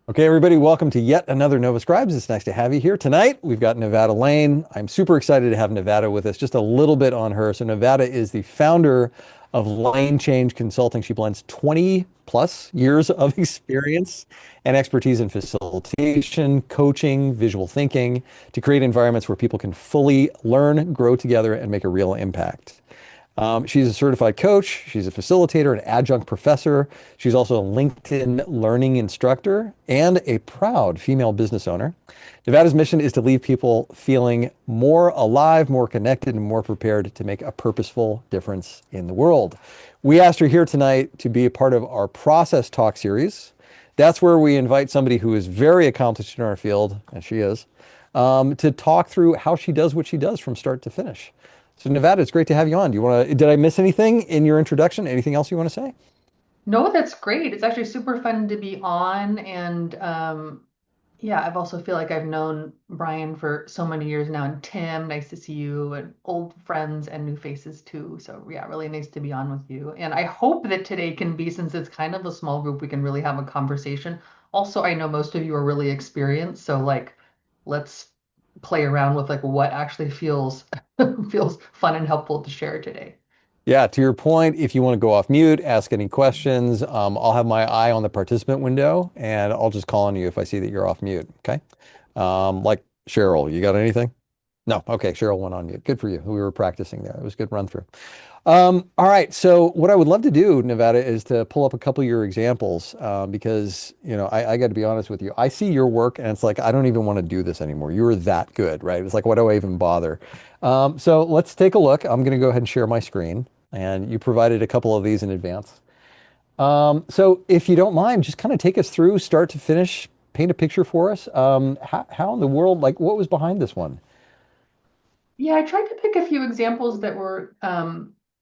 Okay, everybody, welcome to yet another Nova Scribes. It's nice to have you here tonight. We've got Nevada Lane. I'm super excited to have Nevada with us. Just a little bit on her. So Nevada is the founder of Lane Change Consulting. She blends 20 plus years of experience and expertise in facilitation, coaching, visual thinking to create environments where people can fully learn, grow together, and make a real impact. She's a certified coach. She's a facilitator, an adjunct professor. She's also a LinkedIn learning instructor and a proud female business owner. Nevada's mission is to leave people feeling more alive, more connected, and more prepared to make a purposeful difference in the world. We asked her here tonight to be a part of our Process Talk series. That's where we invite somebody who is very accomplished in our field, and she is, to talk through how she does what she does from start to finish. So Nevada, it's great to have you on. Do you want to, did I miss anything in your introduction? Anything else you want to say? No, that's great. It's actually super fun to be on. And yeah, I've also feel like I've known Brian for so many years now. And Tim, nice to see you, and old friends and new faces too. So yeah, really nice to be on with you. And I hope that today can be, since it's kind of a small group, we can really have a conversation. Also, I know most of you are really experienced, so like let's play around with like what actually feels feels fun and helpful to share today. Yeah, to your point, if you want to go off mute, ask any questions, I'll have my eye on the participant window and I'll just call on you if I see that you're off mute. Okay. Like Cheryl, you got anything? No. Okay. Cheryl went on mute. Good for you. We were practicing there. It was a good run through. All right. So what I would love to do, Nevada, is to pull up a couple of your examples because, I got to be honest with you. I see your work and it's like, I don't even want to do this anymore. You're that good, right? It's like, why do I even bother? So let's take a look. I'm going to go ahead and share my screen. And you provided a couple of these in advance. So if you don't mind, just kind of take us through start to finish, paint a picture for us. How in the world, like what was behind this one? Yeah, I tried to pick a few examples that were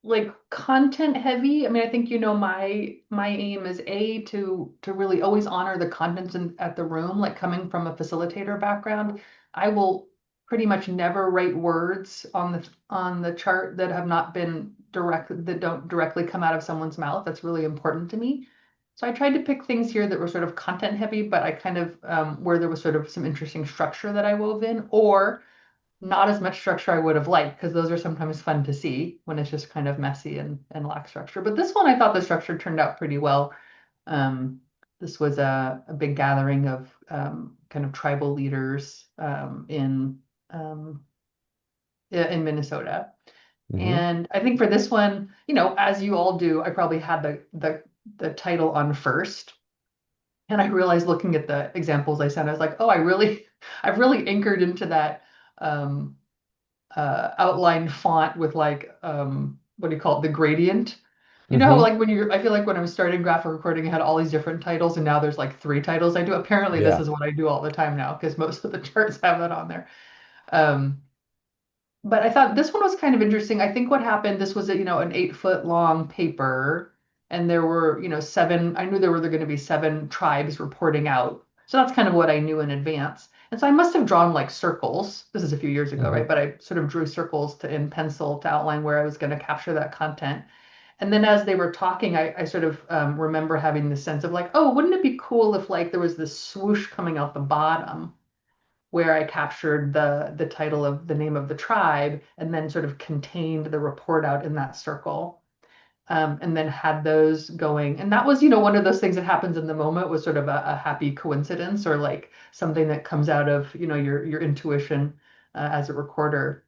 like content heavy. I mean, I think my aim is to really always honor the contents at the room. Like coming from a facilitator background, I will pretty much never write words on the chart that have not been that don't directly come out of someone's mouth. That's really important to me. So I tried to pick things here that were sort of content heavy, but I kind of where there was sort of some interesting structure that I wove in, or not as much structure I would have liked, because those are sometimes fun to see when it's just kind of messy and lacks structure. But this one, I thought the structure turned out pretty well. Um, this was a big gathering of kind of tribal leaders um, in Minnesota. Hmm. And I think for this one, as you all do, I probably had the title on first. And I realized looking at the examples I sent, I was like, oh, I've really anchored into that um, outline font with like what do you call it, the gradient. You know how Hmm. like I feel like when I was starting graphic recording, I had all these different titles, and now there's like three titles I do. Apparently, this Yeah. is what I do all the time now because most of the charts have that on there. Um, but I thought this one was kind of interesting. I think what happened, this was an 8 foot long paper, and there were seven. I knew there were going to be seven tribes reporting out, so that's kind of what I knew in advance. And so I must have drawn like circles. This is a few years ago, Hmm. right? But I sort of drew circles in pencil to outline where I was going to capture that content. And then as they were talking, I sort of remember having the sense of like, oh, wouldn't it be cool if like there was this swoosh coming out the bottom where I captured the title of the name of the tribe and then sort of contained the report out in that circle. And then had those going. And that was, one of those things that happens in the moment was sort of a happy coincidence or like something that comes out of, your intuition as a recorder.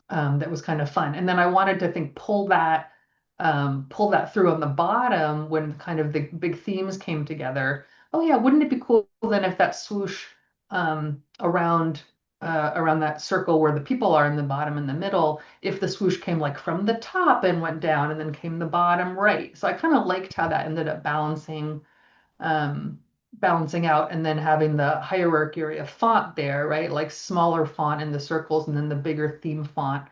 That was kind of fun. And then I wanted to think pull that through on the bottom when kind of the big themes came together. Oh yeah, wouldn't it be cool then if that swoosh around around that circle where the people are in the bottom and the middle, if the swoosh came like from the top and went down and then came the bottom right. So I kind of liked how that ended up um, balancing out, and then having the hierarchy of font there, right? Like smaller font in the circles and then the bigger theme font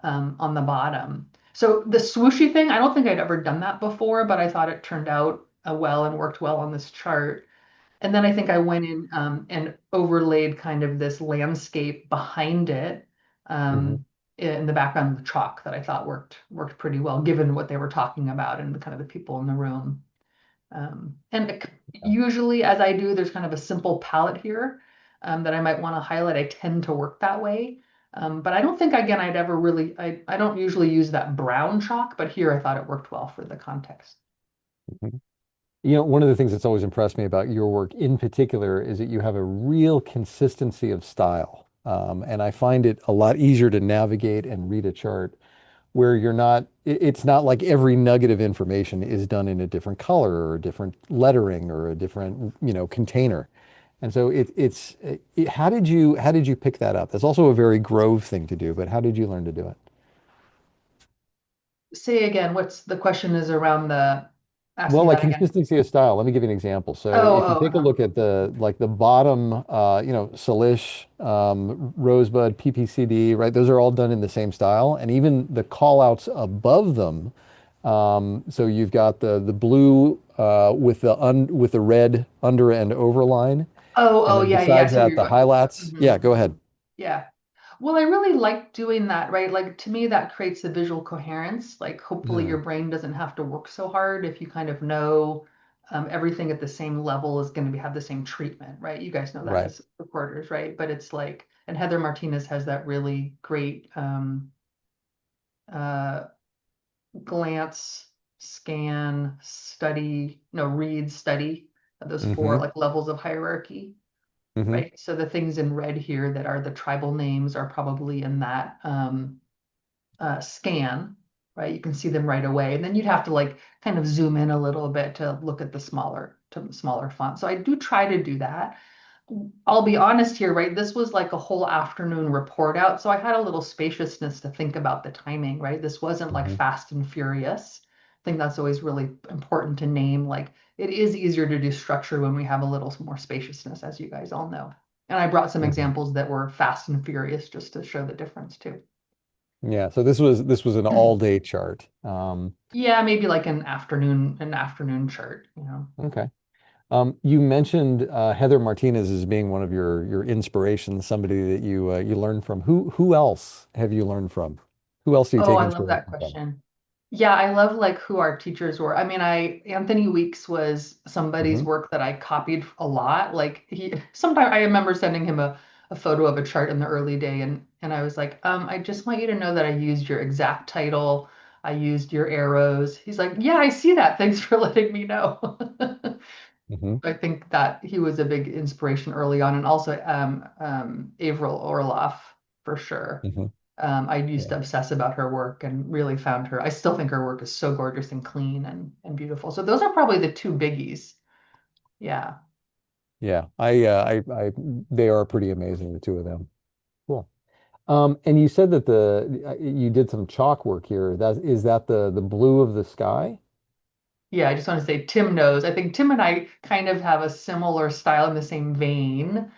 on the bottom. So the swooshy thing, I don't think I'd ever done that before, but I thought it turned out well and worked well on this chart. And then I think I went in and overlaid kind of this landscape behind it Hmm. in the background of the chalk that I thought worked pretty well, given what they were talking about and the kind of the people in the room. And Yeah. Usually, as I do, there's kind of a simple palette here that I might want to highlight. I tend to work that way. But I don't think, again, I'd ever really, I don't usually use that brown chalk, but here I thought it worked well for the context. Mhm. One of the things that's always impressed me about your work in particular is that you have a real consistency of style. And I find it a lot easier to navigate and read a chart where you're not, it's not like every nugget of information is done in a different color or a different lettering or a different, container. And so how did you pick that up? That's also a very Grove thing to do, but how did you learn to do it? Say again, what's the question is around the, ask Well, me like that again. consistency of style. Let me give you an example. So Oh, if you oh, take a look at the bottom, Salish, Rosebud, PPCD, right? Those are all done in the same style, and even the call outs above them. So you've got the blue with with the red under and over line, and oh, then yeah, yeah, I besides see where that, you're the going. highlights. Yeah, Mhm. go ahead. Yeah. Well, I really like doing that, right? Like to me, that creates the visual coherence. Like hopefully your Mm, brain doesn't have to work so hard if you kind of know everything at the same level is going to be have the same treatment, right? You guys know that right. as reporters, right? But it's like, and Heather Martinez has that really great uh, glance, scan, study, no, read, study, those four Mm-hmm. like levels of hierarchy, Mm-hmm. right? So the things in red here that are the tribal names are probably in that scan, right? You can see them right away. And then you'd have to like kind of zoom in a little bit to look at the smaller font. So I do try to do that. I'll be honest here, right? This was like a whole afternoon report out. So I had a little spaciousness to think about the timing, right? This wasn't like Mm-hmm. fast and furious. I think that's always really important to name. Like it is easier to do structure when we have a little more spaciousness, as you guys all know. And I brought some Mm-hmm. examples that were fast and furious just to show the difference too. Yeah. So this was an all-day chart. Yeah, maybe like an afternoon chart, Okay. You mentioned Heather Martinez as being one of your inspirations, somebody that you learned from. Who else have you learned from? Who else do you Oh, take I love inspiration that from? question. Yeah, I love like who our teachers were. I mean, Anthony Weeks was somebody's Hmm. work that I copied a lot. Like he sometimes I remember sending him a photo of a chart in the early day and I was like, I just want you to know that I used your exact title. I used your arrows. He's like, yeah, I see that. Thanks for letting me know. Hmm. I think that he was a big inspiration early on, and also Avril Orloff for sure. Hmm. I used Yeah. to obsess about her work and really found her. I still think her work is so gorgeous and clean and beautiful. So those are probably the two biggies. Yeah. Yeah. They are pretty amazing, the two of them. Cool. And you said that you did some chalk work here. Is that the blue of the sky? Yeah, I just want to say Tim knows. I think Tim and I kind of have a similar style in the same vein.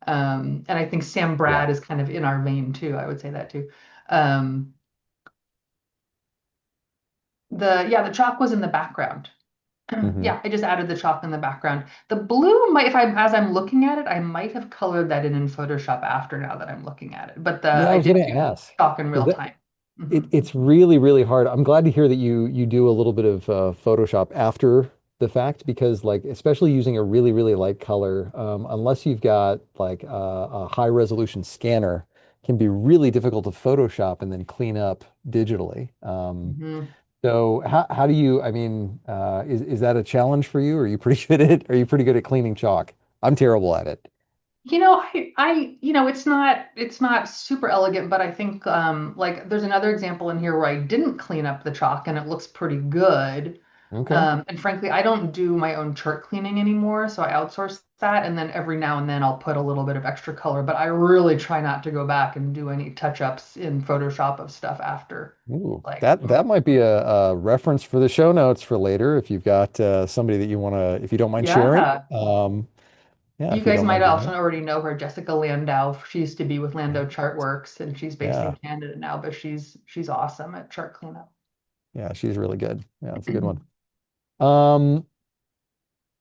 And I think Sam Yeah. Brad is kind of in our vein too. I would say that too. Um, the chalk was in the background. Hmm. Yeah, I just added the chalk in the background. The blue might, if I'm as I'm looking at it, I might have colored that in Photoshop after now that I'm looking at it. But the Yeah, I I was going did to do ask. chalk in real That, time. Hmm. it's really, really hard. I'm glad to hear that you do a little bit of Photoshop after the fact because, like, especially using a really, really light color, unless you've got like a high resolution scanner, can be really difficult to Photoshop and then clean up digitally. Hmm. So how do you? I mean, is that a challenge for you? Are you pretty good at? Are you pretty good at cleaning chalk? I'm terrible at it. It's not super elegant, but I think like there's another example in here where I didn't clean up the chalk and it looks pretty good. Okay. And frankly, I don't do my own chart cleaning anymore, so I outsource that. And then every now and then I'll put a little bit of extra color, but I really try not to go back and do any touch-ups in Photoshop of stuff after. Ooh, Like, that might be a reference for the show notes for later if you've got somebody that you want to, if you don't mind sharing. yeah, Yeah, you if you guys don't might mind doing also that. already know her, Jessica Landau. She used to be with Yeah. Landau Chartworks, and she's based in Yeah. Canada now, but she's awesome at chart cleanup. Yeah, she's really good. Yeah, it's a good one. Um,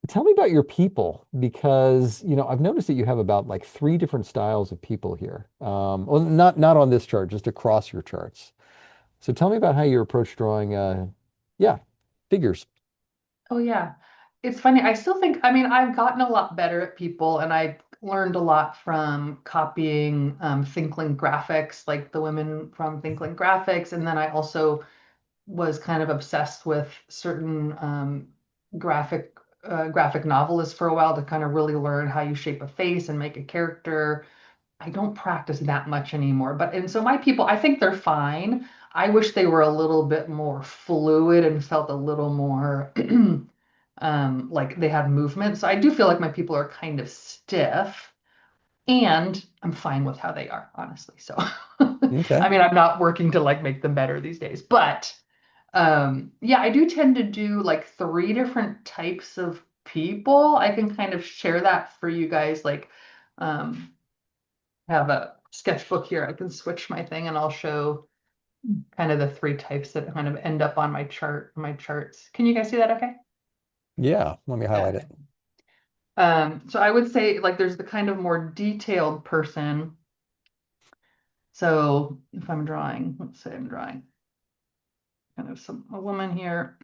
Tell me about your people because, I've noticed that you have about like three different styles of people here. Well, not on this chart, just across your charts. So tell me about how you approach drawing, yeah, figures. Oh yeah. it's funny. I still think, I mean, I've gotten a lot better at people and I learned a lot from copying ThinkLink graphics, like the women from ThinkLink graphics. And then I also was kind of obsessed with certain graphic novelists for a while to kind of really learn how you shape a face and make a character. I don't practice that much anymore. But and so my people, I think they're fine. I wish they were a little bit more fluid and felt a little more like they had movement. So I do feel like my people are kind of stiff, and I'm fine with how they are, honestly. So I Okay. mean, I'm not working to like make them better these days, but yeah, I do tend to do like three different types of people. I can kind of share that for you guys, like um have a sketchbook here. I can switch my thing and I'll show kind of the three types that kind of end up on my charts. Can you guys see that okay? Yeah. Let me Yeah, highlight okay. it. So I would say like there's the kind of more detailed person. So if I'm drawing, let's say I'm drawing kind of a woman here.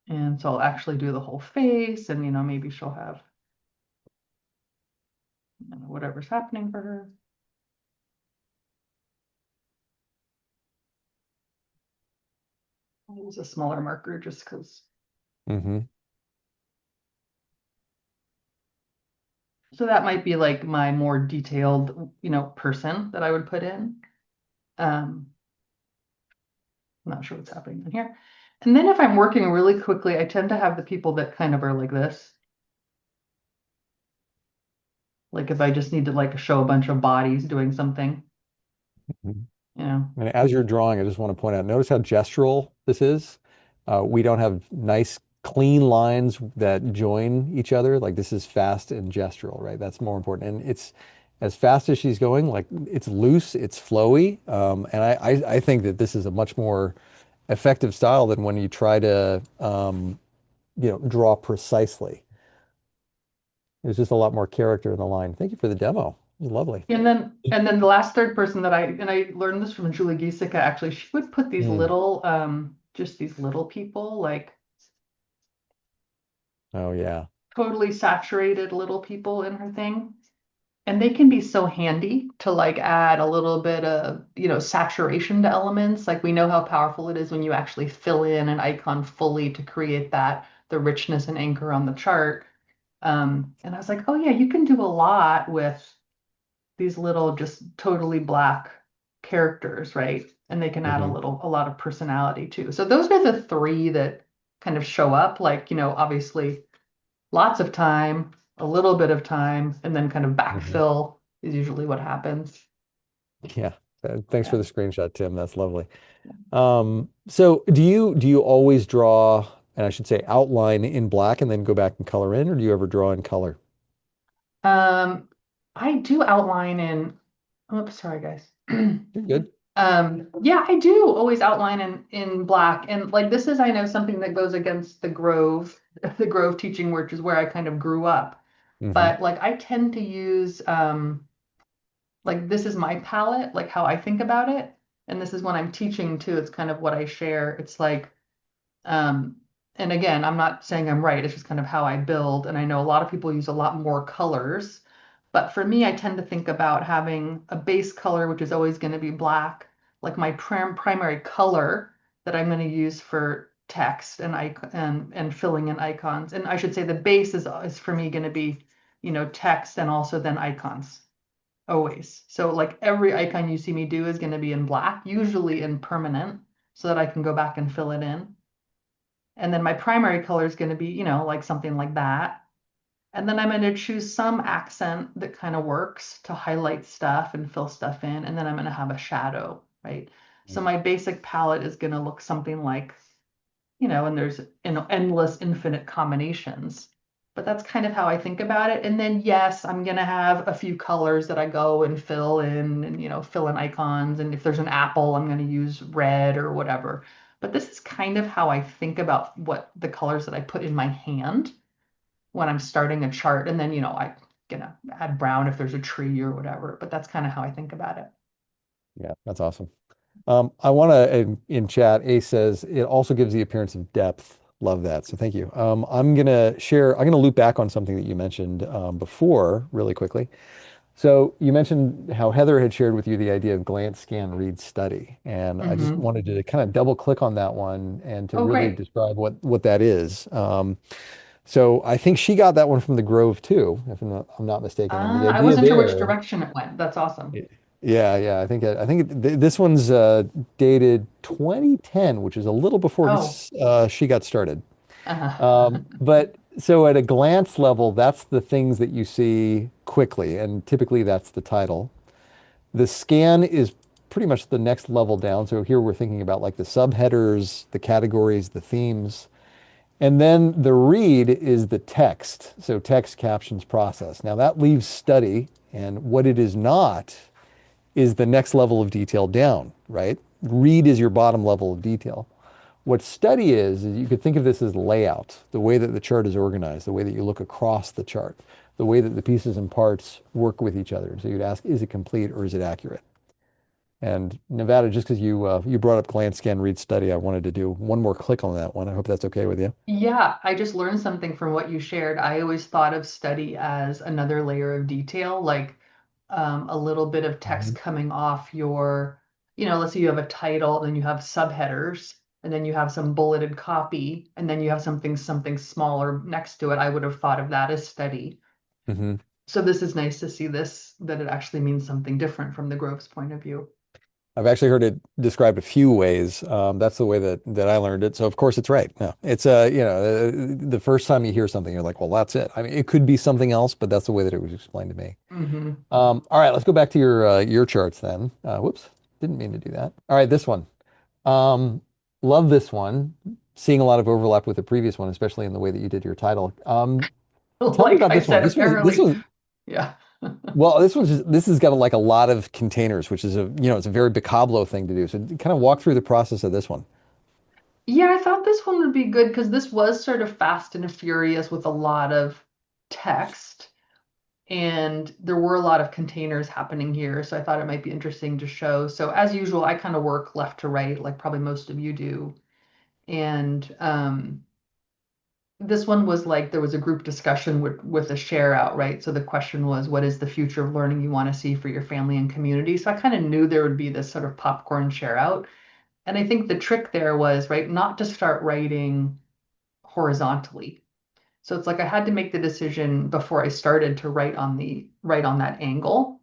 And so I'll actually do the whole face and maybe she'll have whatever's happening for her. I'll use a smaller marker just because. Hmm. So that might be like my more detailed, person that I would put in. I'm not sure what's happening in here. And then if I'm working really quickly, I tend to have the people that kind of are like this. Like if I just need to like show a bunch of bodies doing something, you know. And as you're drawing, I just want to point out, notice how gestural this is. We don't have nice, clean lines that join each other. Like this is fast and gestural, right? That's more important. And it's as fast as she's going, like it's loose, it's flowy. And I think that this is a much more effective style than when you try to, draw precisely. There's just a lot more character in the line. Thank you for the demo. Lovely. And then the last third person that I learned this from Julie Giesecke actually, she would put these Mm. little just these little people like Oh yeah. totally saturated little people in her thing. And they can be so handy to like add a little bit of, saturation to elements. Like we know how powerful it is when you actually fill in an icon fully to create the richness and anchor on the chart. And I was like, oh yeah, you can do a lot with these little just totally black characters, right? And they can add Hmm. a lot of personality too. So those are the three that kind of show up, like, obviously lots of time, a little bit of time, and then kind of Hmm. backfill is usually what happens. Yeah. Thanks for Yeah. the screenshot, Tim. That's lovely. So do you always draw, and I should say outline in black and then go back and color in, or do you ever draw in color? Um, I do outline in, oops, sorry guys. You're good. Yeah, I do always outline in black. And like this is, I know, something that goes against the Grove teaching, which is where I kind of grew up. Hmm. But like I tend to use like this is my palette, like how I think about it. And this is when I'm teaching too. It's kind of what I share. It's like Um, and again, I'm not saying I'm right. It's just kind of how I build. And I know a lot of people use a lot more colors. But for me, I tend to think about having a base color, which is always going to be black, like my primary color that I'm going to use for text and filling in icons. And I should say the base is for me going to be, text and also then icons always. So like every icon you see me do is going to be in black, usually in permanent, so that I can go back and fill it in. And then my primary color is going to be, like something like that. And then I'm going to choose some accent that kind of works to highlight stuff and fill stuff in. And then I'm going to have a shadow, right? So my basic palette is going to look something like, and there's, endless infinite combinations. But that's kind of how I think about it. And then, yes, I'm going to have a few colors that I go and fill in and, fill in icons. And if there's an apple, I'm going to use red or whatever. But this is kind of how I think about what the colors that I put in my hand when I'm starting a chart. And then, I'm gonna add brown if there's a tree or whatever. But that's kind of how I think about it. Yeah, that's awesome. I want to, in chat, Ace says it also gives the appearance of depth. Love that. So thank you. I'm going to loop back on something that you mentioned before really quickly. So you mentioned how Heather had shared with you the idea of glance, scan, read, study. And I just Hmm. wanted to kind of double click on that one and to Oh, really great. describe what that is. So I think she got that one from the Grove too, if I'm not mistaken. And the Ah, I idea wasn't sure which there, direction it went. That's awesome. yeah, this one's dated 2010, which is a little before Oh, she got started. uh-huh. But so at a glance level, that's the things that you see quickly, and typically that's the title. The scan is pretty much the next level down. So here we're thinking about like the subheaders, the categories, the themes. And then the read is the text. So text captions process. Now that leaves study, and what it is not is the next level of detail down, right? Read is your bottom level of detail. What study is you could think of this as layout, the way that the chart is organized, the way that you look across the chart, the way that the pieces and parts work with each other. So you'd ask, is it complete or is it accurate? And Nevada, just because you brought up glance, scan, read, study, I wanted to do one more click on that one. I hope that's okay with you. Yeah, I just learned something from what you shared. I always thought of study as another layer of detail, like a little bit of text Mhm. coming off your, let's say you have a title, then you have subheaders, and then you have some bulleted copy, and then you have something smaller next to it. I would have thought of that as study. Mhm. So this is nice to see this, that it actually means something different from the Grove's point of view. I've actually heard it described a few ways. That's the way that I learned it. So of course it's right. No, it's the first time you hear something, you're like, well, that's it. I mean, it could be something else, but that's the way that it was explained to me. Hmm. All right, let's go back to your charts then. Whoops, didn't mean to do that. All right, this one. Um, love this one. Seeing a lot of overlap with the previous one, especially in the way that you did your title. Tell me Like about I this one. said, This apparently, was yeah. well, this has got like a lot of containers, which is it's a very Picablo thing to do. So kind of walk through the process of this one. Yeah, I thought this one would be good because this was sort of fast and furious with a lot of text, and there were a lot of containers happening here. So I thought it might be interesting to show. So as usual, I kind of work left to right, like probably most of you do. And this one was like there was a group discussion with a share out, right? So the question was, what is the future of learning you want to see for your family and community? So I kind of knew there would be this sort of popcorn share out. And I think the trick there was, right, not to start writing horizontally. So it's like I had to make the decision before I started to write on that angle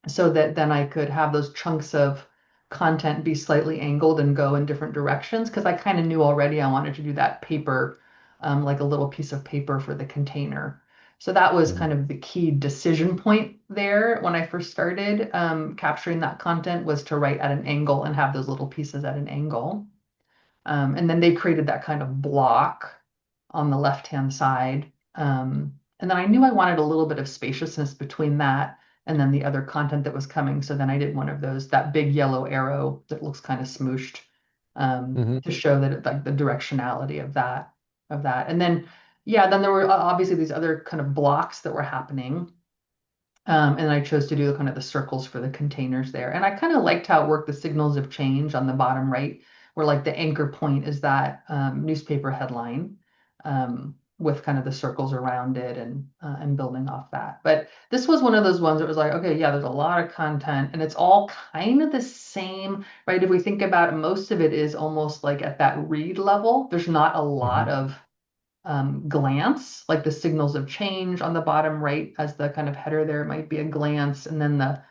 so that then I could have those chunks of content be slightly angled and go in different directions because I kind of knew already I wanted to do that paper, like a little piece of paper for the container. So that was Mhm. kind of the key decision point there when I first started capturing that content was to write at an angle and have those little pieces at an angle. And then they created that kind of block on the left-hand side. And then I knew I wanted a little bit of spaciousness between that and then the other content that was coming. So then I did one of those, that big yellow arrow that looks kind of smooshed Mhm. to show that like the directionality of that. And then, yeah, then there were obviously these other kind of blocks that were happening. And I chose to do kind of the circles for the containers there. And I kind of liked how it worked the signals of change on the bottom right, where like the anchor point is that newspaper headline with kind of the circles around it and building off that. But this was one of those ones that was like, okay, yeah, there's a lot of content and it's all kind of the same, right? If we think about it, most of it is almost like at that read level. There's not a lot Mhm. of glance, like the signals of change on the bottom right as the kind of header there might be a glance, and then the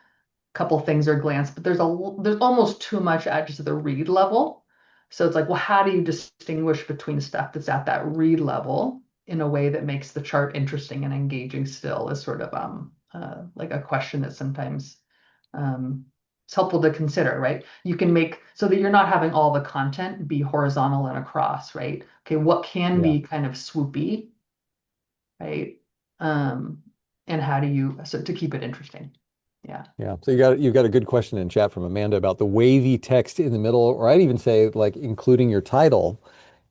couple things are glance, but there's almost too much at just the read level. So it's like, well, how do you distinguish between stuff that's at that read level in a way that makes the chart interesting and engaging still is sort of like a question that sometimes um, it's helpful to consider, right? You can make so that you're not having all the content be horizontal and across, right? Okay, what can Yeah. be kind of swoopy, right? Um, and how do you so to keep it interesting? Yeah. Yeah. So you've got a good question in chat from Amanda about the wavy text in the middle, or I'd even say like including your title.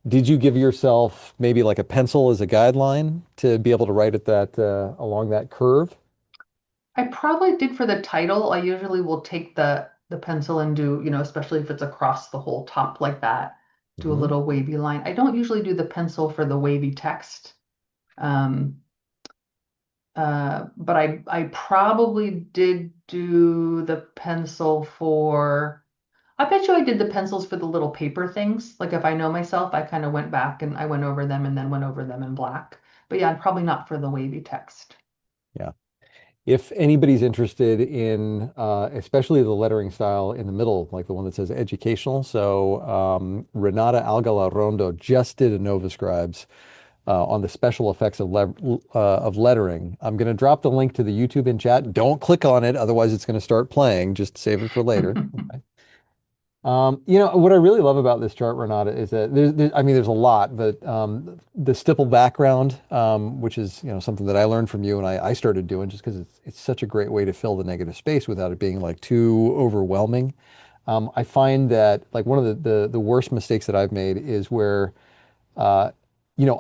Did you give yourself maybe like a pencil as a guideline to be able to write at that along that curve? I probably did for the title. I usually will take the the pencil and do, especially if it's across the whole top like that, do a Hmm. little wavy line. I don't usually do the pencil for the wavy text. Um, but I probably did do the pencil for, I bet you I did the pencils for the little paper things. Like if I know myself, I kind of went back and I went over them and then went over them in black. But yeah, probably not for the wavy text. Yeah. If anybody's interested in, especially the lettering style in the middle, like the one that says educational. So Renata Algala just did a Nova Scribes on the special effects of lettering. I'm going to drop the link to the YouTube in chat. Don't click on it, otherwise it's going to start playing. Just save it for later. Okay. What I really love about this chart, Renata, is that I mean, there's a lot, but the stipple background, which is, something that I learned from you and I started doing just because it's such a great way to fill the negative space without it being like too overwhelming. I find that like one of the worst mistakes that I've made is where uh,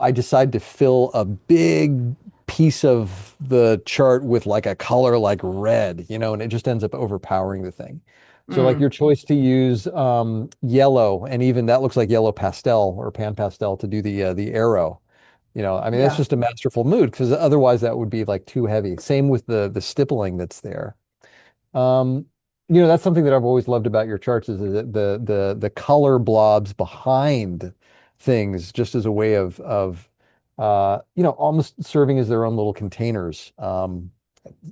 I decide to fill a big piece of the chart with like a color like red, and it just ends up overpowering the thing. So like your Mm, choice to use yellow, and even that looks like yellow pastel or pan pastel to do the arrow. I mean that's yeah. just a masterful mood because otherwise that would be like too heavy. Same with the stippling that's there. Um, that's something that I've always loved about your charts is that the color blobs behind things just as a way of almost serving as their own little containers.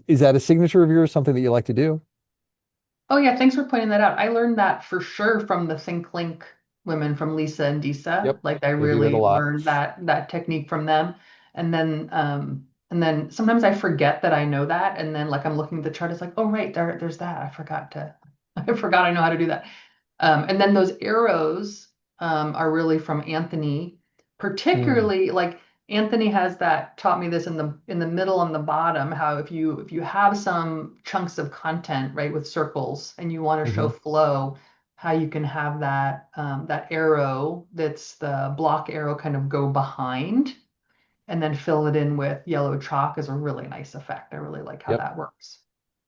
Is that a signature of yours, something that you like to do? Oh yeah, thanks for pointing that out. I learned that for sure from the Think Link women from Lisa and Disa. Yep, Like I they do that a really lot. learned that technique from them. And then sometimes I forget that I know that. And then like I'm looking at the chart, it's like, oh right, there's that. I forgot to I forgot I know how to do that. And then those arrows are really from Anthony, Mm, particularly like Anthony has that taught me this in the middle and the bottom, how if you have some chunks of content, right, with circles and you want to show mhm. flow, how you can have that arrow that's the block arrow kind of go behind and then fill it in with yellow chalk is a really nice effect. I really like how Yep. that works.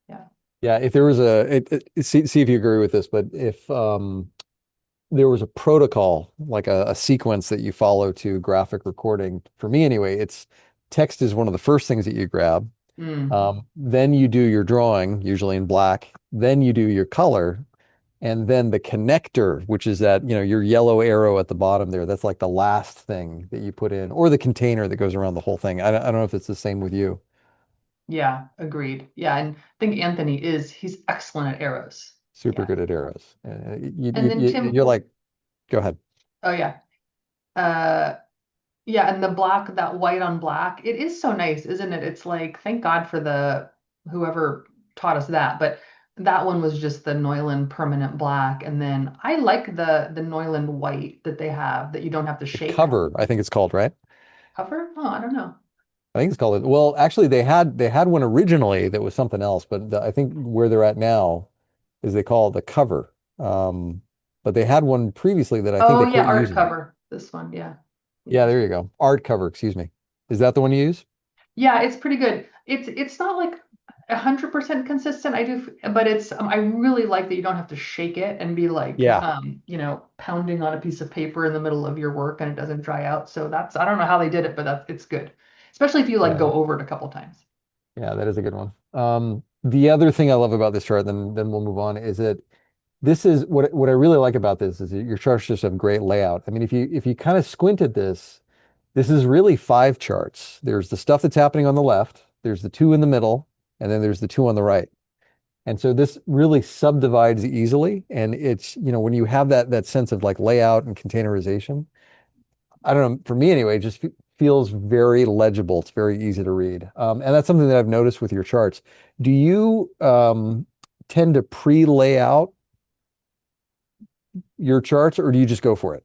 Yeah. Yeah, if there was see if you agree with this, but if there was a protocol, like a sequence that you follow to graphic recording, for me anyway, it's text is one of the first things that you grab. Mm, Then you do your drawing, usually in black. Then you do your color, and then the connector, which is that, your yellow arrow at the bottom there. That's like the last thing that you put in, or the container that goes around the whole thing. I don't know if it's the same with you. yeah, agreed. Yeah, and I think Anthony he's excellent at arrows. Super Yeah. good at arrows. And then You're Tim, like, go ahead. oh yeah. Uh yeah, and the black, that white on black, it is so nice, isn't it? It's like, thank God for the whoever taught us that. But that one was just the Neuland permanent black. And then I like the Neuland white that they have that you don't have to The shake. cover, I think it's called, right? Cover? Oh, I don't know. I think it's called it. Well, actually, they had one originally that was something else, but I think where they're at now is they call it the cover. But they had one previously that I think Oh they yeah, quit art using. cover. This one, yeah. Yeah, Yeah. there you go. Art cover, excuse me. Is that the one you use? Yeah, it's pretty good. It's not like 100% consistent. But it's I really like that you don't have to shake it and be like Yeah, pounding on a piece of paper in the middle of your work and it doesn't dry out. So that's I don't know how they did it, but it's good. Especially if you like yeah, go over it a couple times. yeah. That is a good one. The other thing I love about this chart, then we'll move on, is that this is what I really like about this is that your charts just have great layout. I mean, if you kind of squint at this. This is really five charts. There's the stuff that's happening on the left, there's the two in the middle, and then there's the two on the right. And so this really subdivides easily. And it's, when you have that sense of like layout and containerization, I don't know, for me anyway, it just feels very legible. It's very easy to read. And that's something that I've noticed with your charts. Do you tend to pre-lay out your charts or do you just go for it?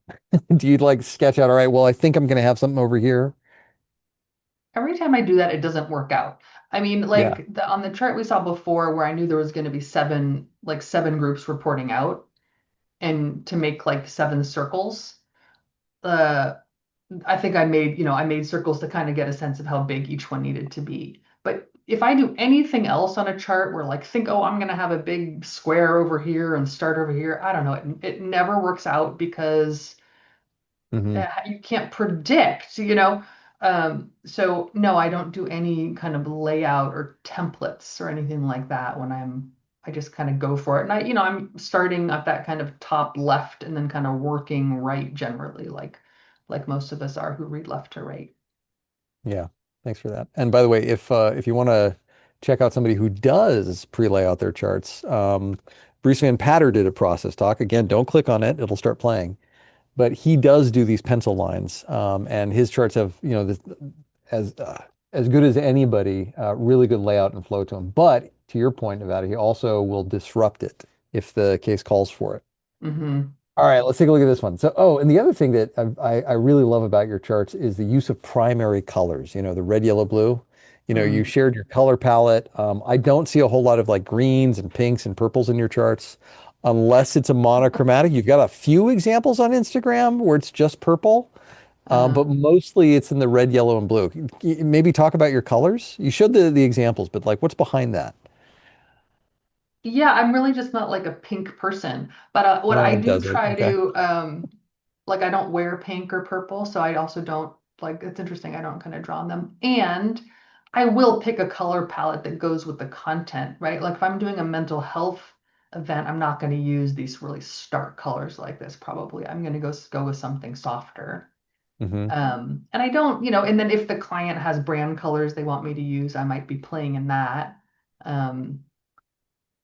Do you like sketch out, all right, well, I think I'm going to have something over here? Every time I do that, it doesn't work out. I mean, Yeah. like on the chart we saw before where I knew there was going to be seven groups reporting out and to make like seven circles. Uh, I think I made circles to kind of get a sense of how big each one needed to be. But if I do anything else on a chart where like think, oh, I'm gonna have a big square over here and start over here, I don't know, it never works out because Hmm. you can't predict, you know. So no, I don't do any kind of layout or templates or anything like that when I just kind of go for it. And I'm starting at that kind of top left and then kind of working right generally, like most of us are who read left to right. Yeah, thanks for that. And by the way, if you want to check out somebody who does pre-lay out their charts, Bruce Van Patter did a process talk. Again, don't click on it; it'll start playing. But he does do these pencil lines, and his charts have, this, as uh, as good as anybody, really good layout and flow to them. But to your point about it, he also will disrupt it if the case calls for it. Hmm. All right, let's take a look at this one. So, oh, and the other thing that I really love about your charts is the use of primary colors, the red, yellow, blue. You Mm. shared your color palette. I don't see a whole lot of like greens and pinks and purples in your charts unless it's a monochromatic. You've got a few examples on Instagram where it's just purple, Uh, but mostly it's in the red, yellow, and blue. Maybe talk about your colors. You showed the examples, but like what's behind that? yeah, I'm really just not like a pink person, but what I Oh, do does it? try Okay. to like I don't wear pink or purple, so I also don't like it's interesting. I don't kind of draw on them. And I will pick a color palette that goes with the content, right? Like if I'm doing a mental health event, I'm not going to use these really stark colors like this, probably. I'm going to go with something softer. Hmm. And I don't, and then if the client has brand colors they want me to use, I might be playing in that. Um,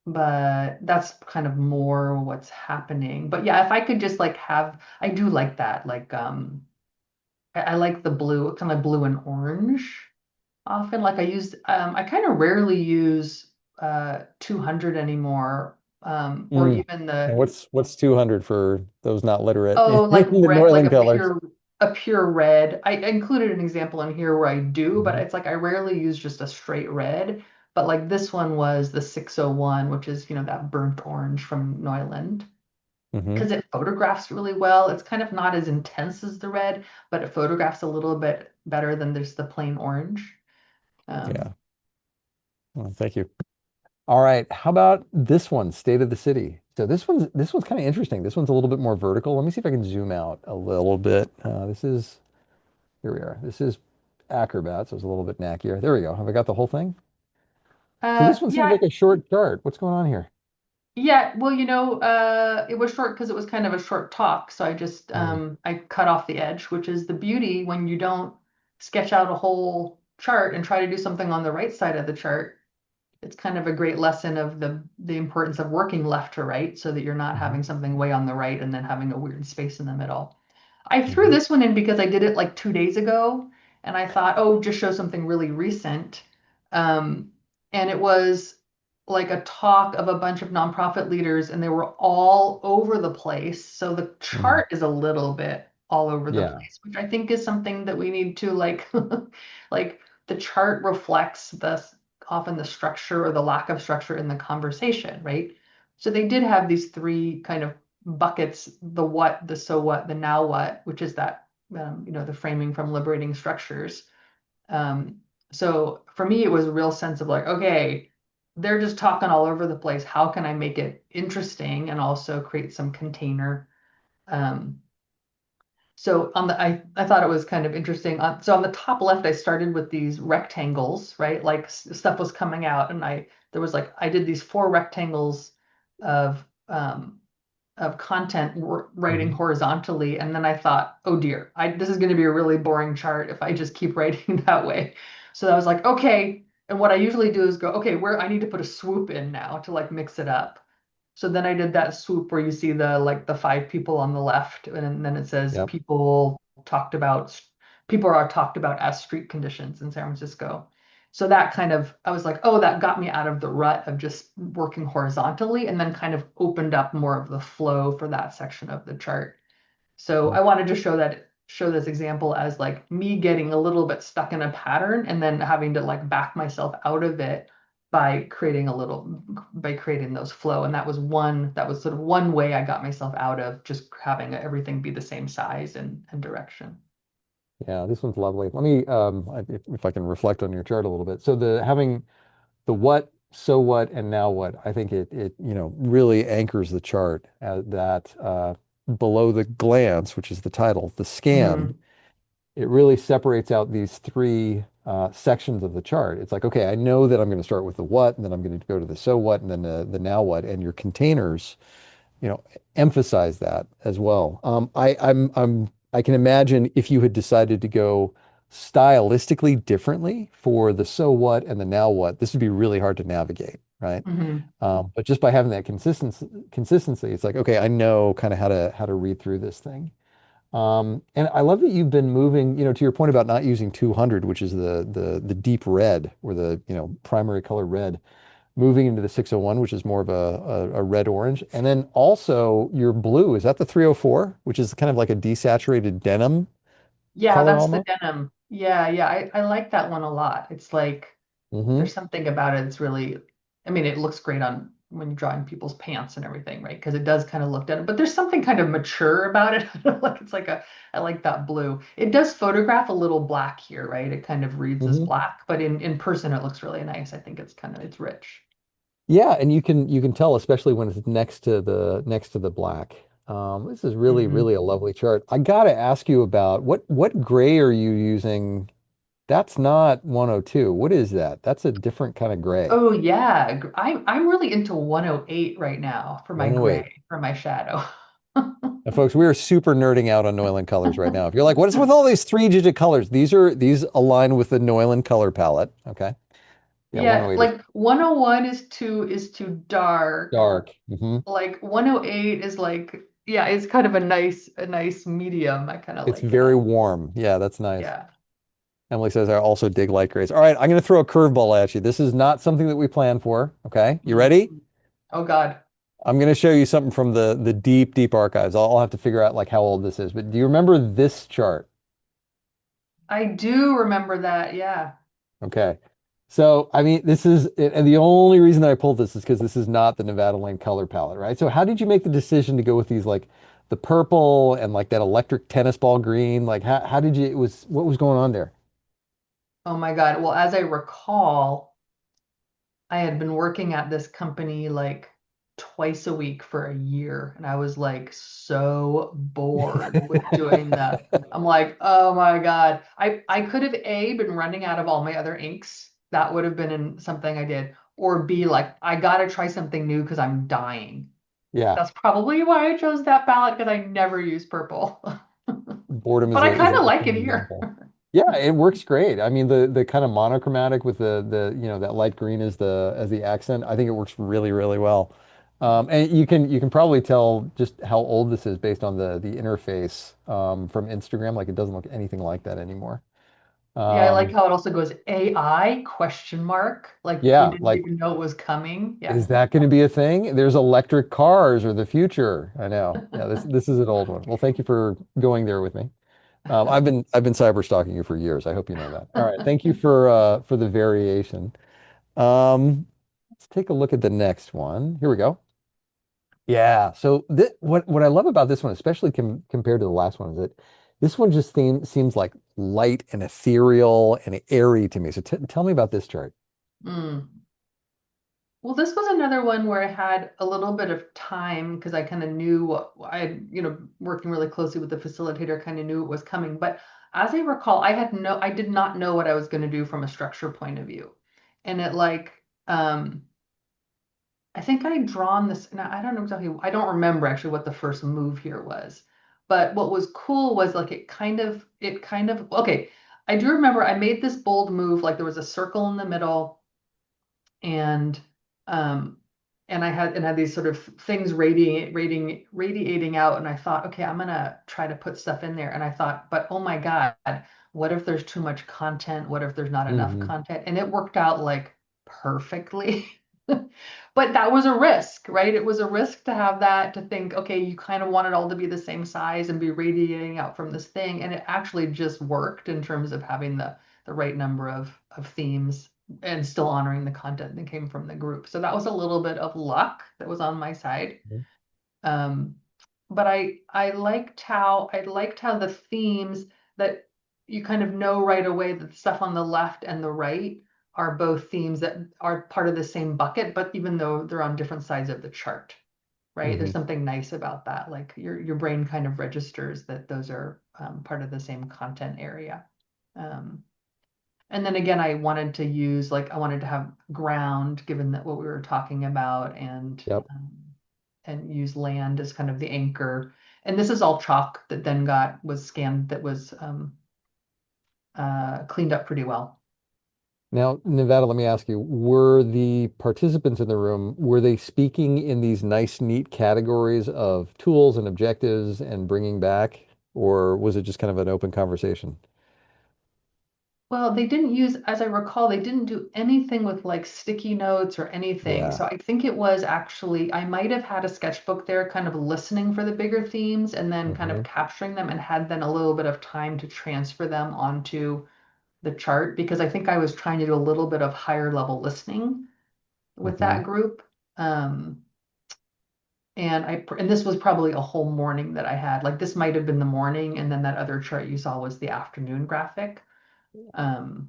but that's kind of more what's happening. But yeah, if I could just like have, I do like that. Like I like the blue, kind of blue and orange often. Like I kind of rarely use 200 anymore. Or Mm. even And the, what's 200 for those not literate oh, in like the red, like Northern colors? a pure red. I included an example in here where I do, but Hmm. it's like I rarely use just a straight red. But like this one was the 601, which is, that burnt orange from Neuland. Hmm. Because it photographs really well. It's kind of not as intense as the red, but it photographs a little bit better than there's the plain orange. Um, Yeah. Well, thank you. All right. How about this one, State of the City? So this one's kind of interesting. This one's a little bit more vertical. Let me see if I can zoom out a little bit. This is Here we are. This is Acrobat, so it's a little bit knackier. There we go. Have I got the whole thing? So this one seems yeah, like a short chart. What's going on here? yeah. Well, it was short because it was kind of a short talk. So I just Mm. I cut off the edge, which is the beauty when you don't sketch out a whole chart and try to do something on the right side of the chart. It's kind of a great lesson of the importance of working left to right so that you're not Mhm. having something way on the right and then having a weird space in the middle. I threw Mhm. this one in because I did it like 2 days ago, and I thought, oh, just show something really recent. Um, and it was like a talk of a bunch of nonprofit leaders, and they were all over the place. So the Mhm. chart is a little bit all over the Yeah. place, which I think is something that we need to like, like the chart reflects often the structure or the lack of structure in the conversation, right? So they did have these three kind of buckets: the what, the so what, the now what, which is that the framing from liberating structures. um, so for me it was a real sense of like, okay, they're just talking all over the place, how can I make it interesting and also create some container. um, so I thought it was kind of interesting. So on the top left, I started with these rectangles, right? Like stuff was coming out, and there was like I did these four rectangles of um, of content writing Mhm. horizontally, and then I thought, oh dear, this is going to be a really boring chart if I just keep writing that way. So I was like, okay. And what I usually do is go, okay, where I need to put a swoop in now to like mix it up. So then I did that swoop where you see the five people on the left, and then it says Yep. people are talked about as street conditions in San Francisco. So that kind of, I was like, oh, that got me out of the rut of just working horizontally and then kind of opened up more of the flow for that section of the chart. So I wanted to show this example as like me getting a little bit stuck in a pattern and then having to like back myself out of it by creating those flow. And that was sort of one way I got myself out of just having everything be the same size and direction. Yeah, this one's lovely. Let me, if I can reflect on your chart a little bit. So the having the what, so what, and now what, I think really anchors the chart at that below the glance, which is the title, the scan, Hmm. it really separates out these three sections of the chart. It's like, okay, I know that I'm going to start with the what, and then I'm going to go to the so what, and then the now what, and your containers you know, emphasize that as well. I can imagine if you had decided to go stylistically differently for the so what and the now what, this would be really hard to navigate, right? Hmm. But just by having that consistency, it's like, okay, I know kind of how to read through this thing. And I love that you've been moving, to your point about not using 200, which is the deep red or the, primary color red moving into the 601, which is more of a red orange. And then also your blue, is that the 304, which is kind of like a desaturated denim Yeah, color that's the almost? denim. Yeah, yeah, I like that one a lot. It's like Hmm. there's something about it. It's really, I mean, it looks great on when you're drawing people's pants and everything, right? Because it does kind of look denim, but there's something kind of mature about it. Like it's like I like that blue. It does photograph a little black here, right? It kind of reads as Hmm. black, but in person it looks really nice. I think it's kind of it's rich. Yeah, and you can tell, especially when it's next to the black. This is really, Hmm. really a lovely chart. I gotta ask you about what gray are you using? That's not 102. What is that? That's a different kind of gray. Oh yeah, I'm really into 108 right now for my 108. gray, for my shadow. And folks, we are super nerding out on Neuland colors right now. If you're like, what is with all these three-digit colors? These align with the Neuland color palette. Okay. Yeah, Yeah, 108 is like 101 is too dark. dark. Like 108 is like, yeah, it's kind of a nice medium. I kind of It's like very that. warm. Yeah, that's nice. Yeah. Emily says, I also dig light grays. All right, I'm going to throw a curveball at you. This is not something that we planned for. Okay. You Mm. ready? Oh God. I'm going to show you something from the deep, deep archives. I'll have to figure out like how old this is. But do you remember this chart? I do remember that. Yeah. Okay. So, I mean, and the only reason that I pulled this is because this is not the Nevada Lane color palette, right? So, how did you make the decision to go with these, like the purple and like that electric tennis ball green? Like, how did you, what was going on there? Oh my God. Well, as I recall, I had been working at this company like twice a week for a year, and I was like so bored with doing that. I'm like, oh my God. I could have A, been running out of all my other inks. That would have been in something I did. Or B, like, I gotta try something new because I'm dying. Yeah, That's probably why I chose that palette because I never use purple. boredom But is I a is kind an of like it excellent here. example. Yeah, it works great. I mean, the kind of monochromatic with that light green as the accent, I think it works really, really well. And you can probably tell just how old this is based on the interface from Instagram. Like it doesn't look anything like that anymore. Yeah, I like Um, how it also goes AI question mark. Like we yeah, didn't like even know it was coming. Yeah. is that going to be a thing? There's electric cars or the future. I know. Yeah, this is an old one. Well, thank you for going there with me. I've been cyber stalking you for years. I hope you know that. All right, thank you for the variation. Let's take a look at the next one. Here we go. Yeah. So what I love about this one, especially compared to the last one, is that this one just seems like light and ethereal and airy to me. So tell me about this chart. Mm. Well, this was another one where I had a little bit of time because I kind of knew what working really closely with the facilitator, kind of knew it was coming. But as I recall, I did not know what I was going to do from a structure point of view. And it like, I think I had drawn this, and I don't know exactly, I don't remember actually what the first move here was. But what was cool was like okay, I do remember I made this bold move, like there was a circle in the middle and um and I had these sort of things radiating out, and I thought, okay, I'm gonna try to put stuff in there. And I thought, but oh my God, what if there's too much content? What if there's not enough Hmm. content? And it worked out like perfectly. But that was a risk, right? It was a risk to have that, to think, okay, you kind of want it all to be the same size and be radiating out from this thing. And it actually just worked in terms of having the right number of themes and still honoring the content that came from the group. So that was a little bit of luck that was on my side. Um, but I liked how the themes that you kind of know right away that the stuff on the left and the right are both themes that are part of the same bucket, but even though they're on different sides of the chart, right? There's Hmm. something nice about that. Like your brain kind of registers that those are part of the same content area. Um, and then again, I wanted to use like I wanted to have ground, given that what we were talking about, Yep. and use land as kind of the anchor. And this is all chalk that then was scanned that was cleaned up pretty well. Now, Nevada, let me ask you, were the participants in the room, were they speaking in these nice, neat categories of tools and objectives and bringing back, or was it just kind of an open conversation? Well, they didn't use, as I recall, they didn't do anything with like sticky notes or anything. Yeah. So I think it was actually, I might have had a sketchbook there kind of listening for the bigger themes and then kind of Hmm. capturing them and had then a little bit of time to transfer them onto the chart because I think I was trying to do a little bit of higher level listening with Hmm. that group. Um, and this was probably a whole morning that I had. Like this might have been the morning, and then that other chart you saw was the afternoon graphic. Um,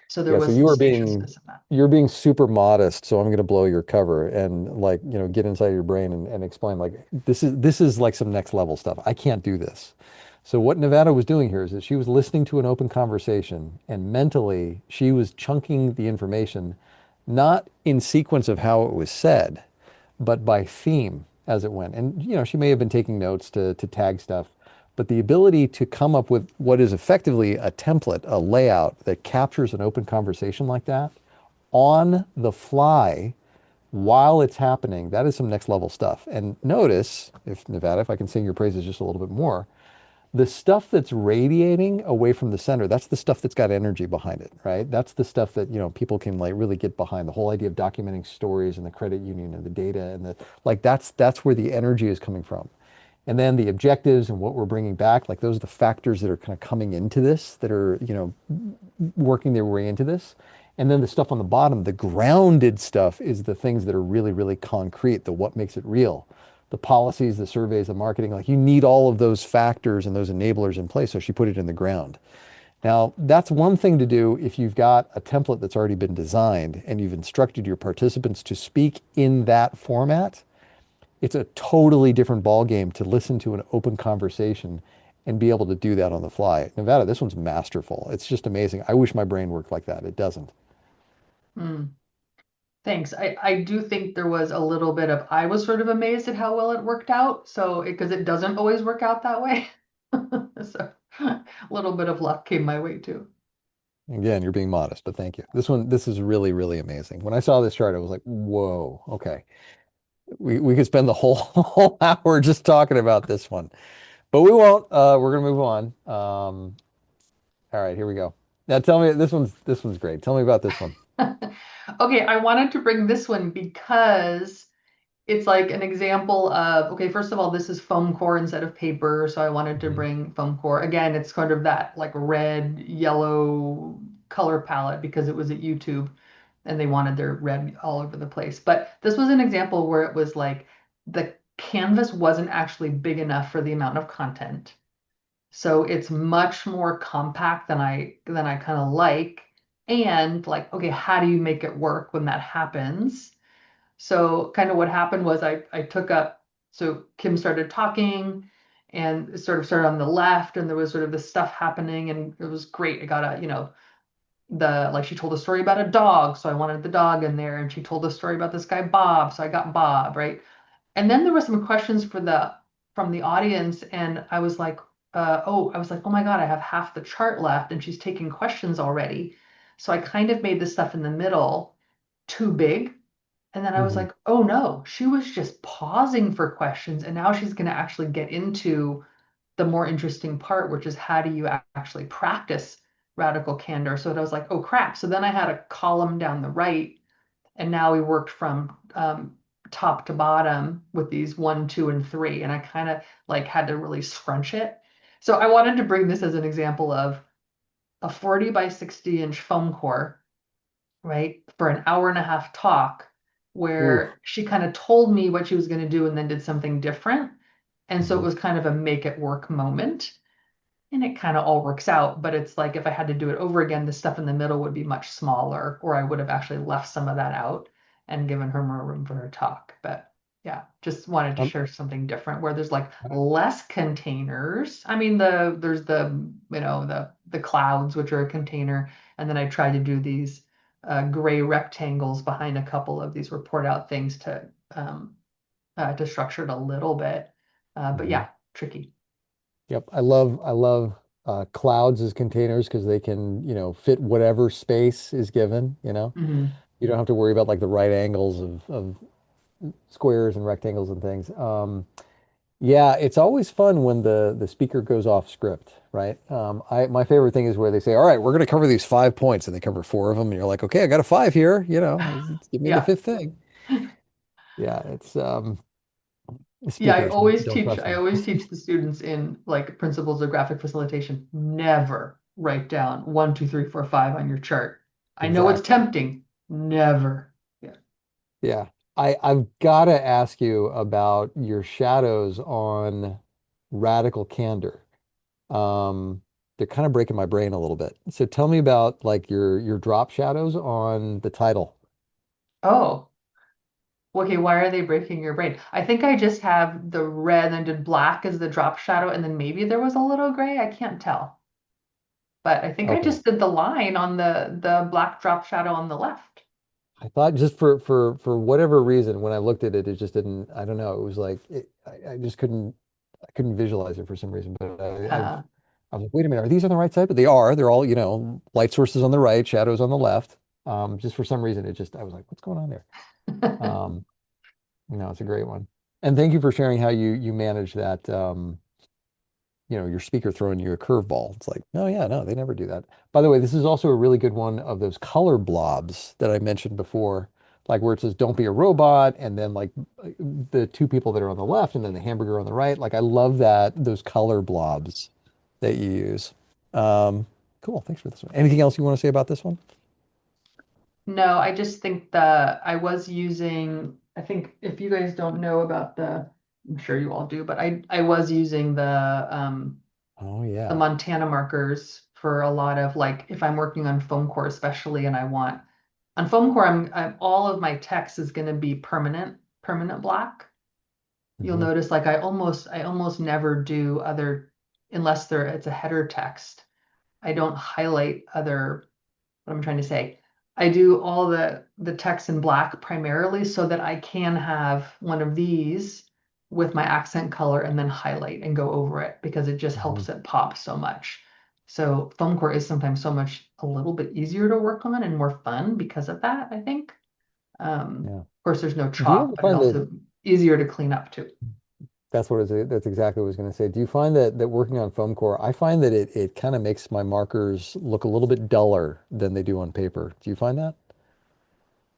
so there Yeah, so was some spaciousness in that. you're being super modest, so I'm going to blow your cover and like, get inside your brain and explain like this is like some next level stuff. I can't do this. So what Nevada was doing here is that she was listening to an open conversation and mentally she was chunking the information not in sequence of how it was said, but by theme as it went. And she may have been taking notes to tag stuff, but the ability to come up with what is effectively a template, a layout that captures an open conversation like that on the fly while it's happening, that is some next level stuff. And notice, if Nevada, if I can sing your praises just a little bit more, the stuff that's radiating away from the center, that's the stuff that's got energy behind it, right? That's the stuff that, people can like really get behind. The whole idea of documenting stories and the credit union and the data and the like that's where the energy is coming from. And then the objectives and what we're bringing back, like those are the factors that are kind of coming into this, that are, working their way into this. And then the stuff on the bottom, the grounded stuff is the things that are really, really concrete, the what makes it real. The policies, the surveys, the marketing, like you need all of those factors and those enablers in place. So she put it in the ground. Now, that's one thing to do if you've got a template that's already been designed and you've instructed your participants to speak in that format. It's a totally different ball game to listen to an open conversation and be able to do that on the fly. Nevada, this one's masterful. It's just amazing. I wish my brain worked like that. It doesn't. Mm, thanks. I do think there was a little bit of, I was sort of amazed at how well it worked out. So, because it doesn't always work out that way. So, a little bit of luck came my way too. Again, you're being modest, but thank you. This is really, really amazing. When I saw this chart, I was like, whoa, okay. We could spend the whole whole hour just talking about this one, but we won't. We're gonna move on. All right, here we go. Now tell me, this one's great. Tell me about this one. Okay, I wanted to bring this one because it's like an example of, okay, first of all, this is foam core instead of paper. So I wanted to Mhm. bring foam core. Again, it's kind of that like red, yellow color palette because it was at YouTube and they wanted their red all over the place. But this was an example where it was like the canvas wasn't actually big enough for the amount of content. So it's much more compact than I kind of like. And like, okay, how do you make it work when that happens? So kind of what happened was I took up, so Kim started talking and it sort of started on the left and there was sort of this stuff happening and it was great. I got like she told a story about a dog, so I wanted the dog in there, and she told a story about this guy Bob, so I got Bob, right? And then there were some questions from the audience, and I was like, oh my God, I have half the chart left, and she's taking questions already. So I kind of made the stuff in the middle too big. And then I was Mhm. like, oh no, she was just pausing for questions. And now she's going to actually get into the more interesting part, which is how do you actually practice radical candor? So I was like, oh crap. So then I had a column down the right, and now we worked from top to bottom with these 1, 2, and 3. And I kind of like had to really scrunch it. So I wanted to bring this as an example of a 40 by 60-inch foam core, right, for an hour and a half talk Ooh. where she kind of told me what she was going to do and then did something different. And so it Mhm. was kind of a make it work moment. and it kind of all works out. But it's like if I had to do it over again, the stuff in the middle would be much smaller, or I would have actually left some of that out and given her more room for her talk. But yeah, just wanted to Um, share something different where there's like less containers. I mean, there's the clouds, which are a container, and then I try to do these gray rectangles behind a couple of these report out things to structure it a little bit. But mhm. yeah, tricky. Yep. I love clouds as containers because they can, fit whatever space is given, you know. Hmm. You don't have to worry about like the right angles of squares and rectangles and things. Yeah, it's always fun when the speaker goes off script, right? My favorite thing is where they say, "All right, we're going to cover these 5 points," and they cover four of them, and you're like, "Okay, I got a five here. Give me the Yeah. fifth thing." Yeah, it's Yeah, I speakers. always Don't teach trust I them. always teach the students in like principles of graphic facilitation, never write down 1, 2, 3, 4, 5 on your chart. I know it's Exactly. tempting. Never. Yeah. Yeah. I've got to ask you about your shadows on Radical Candor. Um, they're kind of breaking my brain a little bit. So tell me about like your drop shadows on the title. Oh, okay. Why are they breaking your brain? I think I just have the red and did black as the drop shadow, and then maybe there was a little gray. I can't tell. But I think I Okay. just did the line on the black drop shadow on the left. I thought just for whatever reason, when I looked at it, it just didn't, I don't know. It was like I just couldn't visualize it for some reason. But Uh, I was like, wait a minute, are these on the right side? But they are. They're all, light sources on the right, shadows on the left. Just for some reason, I was like, what's going on there? Um, no, it's a great one. And thank you for sharing how you manage that. Your speaker throwing you a curveball. It's like, oh yeah, no, they never do that. By the way, this is also a really good one of those color blobs that I mentioned before, like where it says "Don't be a robot," and then like the two people that are on the left, and then the hamburger on the right. Like I love those color blobs that you use. Um, cool. Thanks for this one. Anything else you want to say about this one? No, I just think that I was using, I think if you guys don't know about I'm sure you all do, but I was using Oh the yeah. Montana markers for a lot of like if I'm working on foam core especially and I want on foam core I'm all of my text is going to be permanent black. You'll Hmm. notice like I almost never do other unless it's a header text. I don't highlight other what I'm trying to say. I do all the text in black primarily so that I can have one of these with my accent color and then highlight and go over it because it just Hmm. helps it pop so much. So foam core is sometimes so much a little bit easier to work on and more fun because of that, I think. Yeah. Of course, there's no Do you chalk, ever but it find that also easier to clean up too. that's exactly what I was going to say. Do you find that working on foam core, I find that it kind of makes my markers look a little bit duller than they do on paper. Do you find that?